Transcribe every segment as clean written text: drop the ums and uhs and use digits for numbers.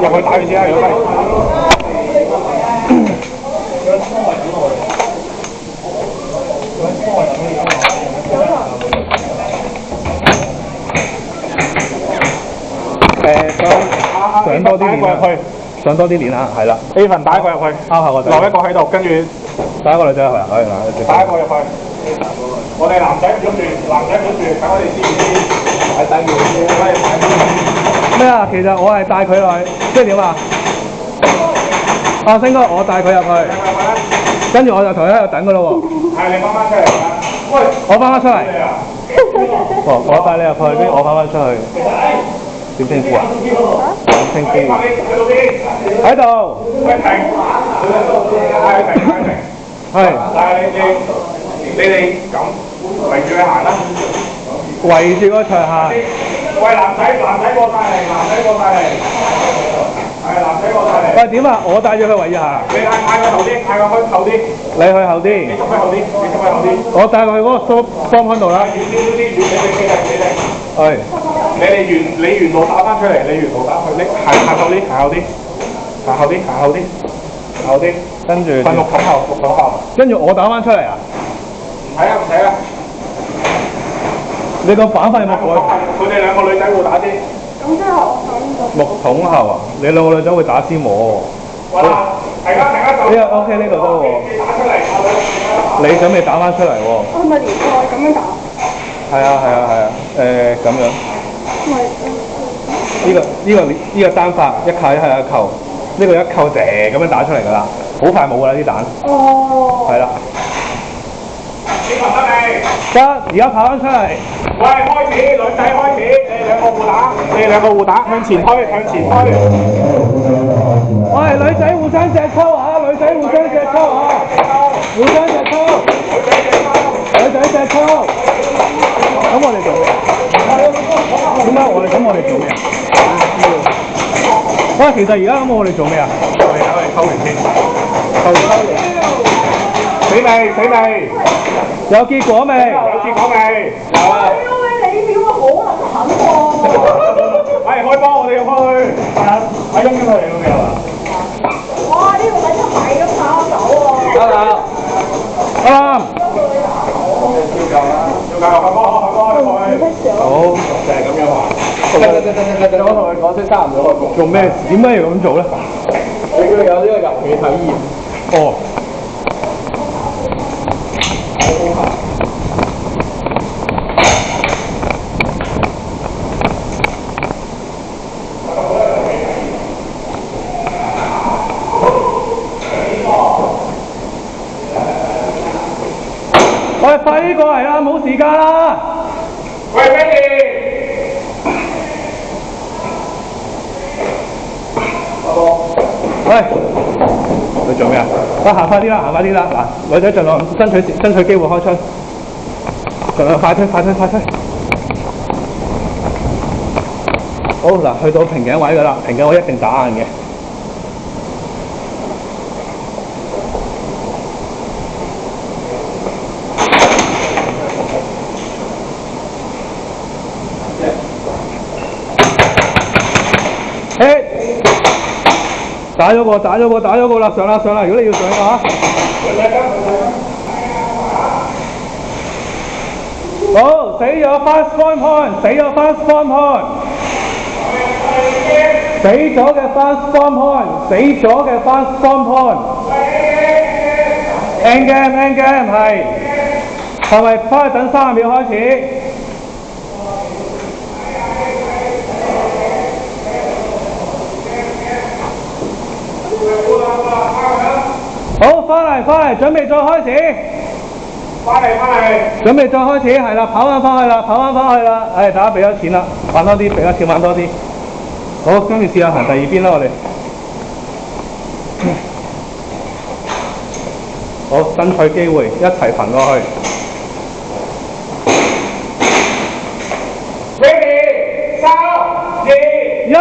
入去打佢先啦，如果係。上多啲鏈入去，上多啲鏈啊，係啦。A 份打一個入去，拋下個仔，留一個喺度，跟住打一個女仔入去啊，可以嗱，打一個入去。我哋男仔管住，男仔管住，等我哋知唔知？係第二咩啊？其實我係帶佢落去，即係點啊？啊，星哥，我帶佢入去，跟住我就同佢喺度等佢咯喎。係你翻出嚟啊！喂，我翻出嚟。哦，我帶你入去，跟住我翻出去。點稱呼啊？點稱呼？喺度。喂，停！係。但係你哋咁圍住佢行啦。圍住個場行。喂，男仔過晒嚟，男仔過晒嚟。係男仔過晒嚟。喂，點啊？我帶咗佢圍住行。你嗌佢後啲，嗌佢開後啲。你去後啲。你執喺後啲，你執喺後啲。我帶佢去嗰個方向度啦。遠啲，係。你沿路打翻出嚟，你沿路打去，你行後啲，行後啲，跟住瞓6桶後，跟住我打翻出嚟啊！唔使啊！你個板塊有冇改？佢哋兩個女仔會打先。咁即係我6桶後啊！你兩個女仔會打先喎。哇！停啊！呢個 OK 呢個都喎。你打出嚟，你準備打翻出嚟喎。我係咪連過咁樣打？係啊，咁樣。呢個單發一扣一係一扣，呢個一扣咁樣打出嚟㗎啦，好快冇㗎啦啲蛋。哦。係啦。你得未？得，而家跑翻出嚟。喂，開始，女仔開始，你哋兩個互打，向前推。喂，女仔互相隻抽啊！女仔隻抽。咁我哋做咩？點解我哋做咩啊？喂，其實而家咁我哋做咩啊？我哋抽完先，死未？有結果未？有啊！你表好狠喎！係開波，我哋要去。阿英過嚟嗰邊係嘛？哇！呢個咪出米咁跑走喎！啱。開波！好，就係咁樣話。我同佢講聲差唔多開局。做咩？點解要咁做咧？你要有呢個遊戲體驗。哦。喂，快啲過嚟啦，冇時間啦！喂 ，Betty！ 喂，你做咩啊？喂，行快啲啦！嗱，女仔盡量爭取機會開槍，盡量快推！好嗱，去到瓶頸位㗎啦，瓶頸位一定打硬嘅。打咗個啦，上啦！如果你要上嘅話，好，死咗 fast spawn point， 死咗嘅 fast spawn point， end game 係咪翻去等30秒開始？好，翻嚟，準備再開始。翻嚟。準備再開始，係啦，跑翻返去啦。大家俾咗錢啦，玩多啲，俾咗錢玩多啲。好，跟住試下行第二邊啦，我哋。好，爭取機會，一齊焚過去。Ready， 3、2、1。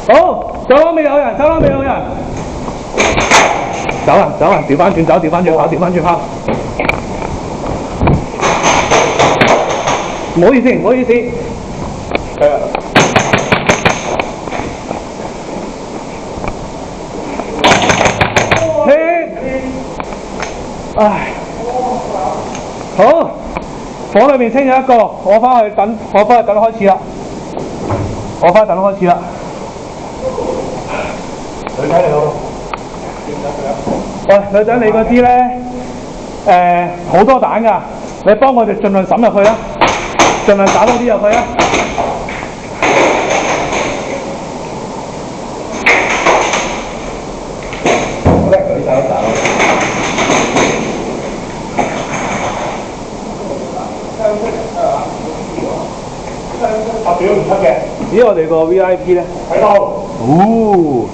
好，走廊未有人，走廊未有人。走啊，調翻轉走，調翻轉跑，調翻轉跑。唔好意思，唔好意思。係啊。唉，好，房裏面清咗一個，我翻去等開始啦。女仔嚟咯。喂，女仔你嗰支咧，好多彈㗎，你幫我哋盡量滲入去啦，盡量打多啲入去啊。好叻，女仔打。發表唔出嘅。咦，我哋個 VIP 咧？喺度。哦。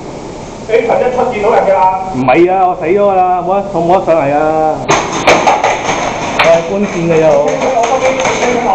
你群一出見到人㗎啦？唔係啊，我死咗㗎啦，冇得上嚟啊！我係觀戰嘅又。我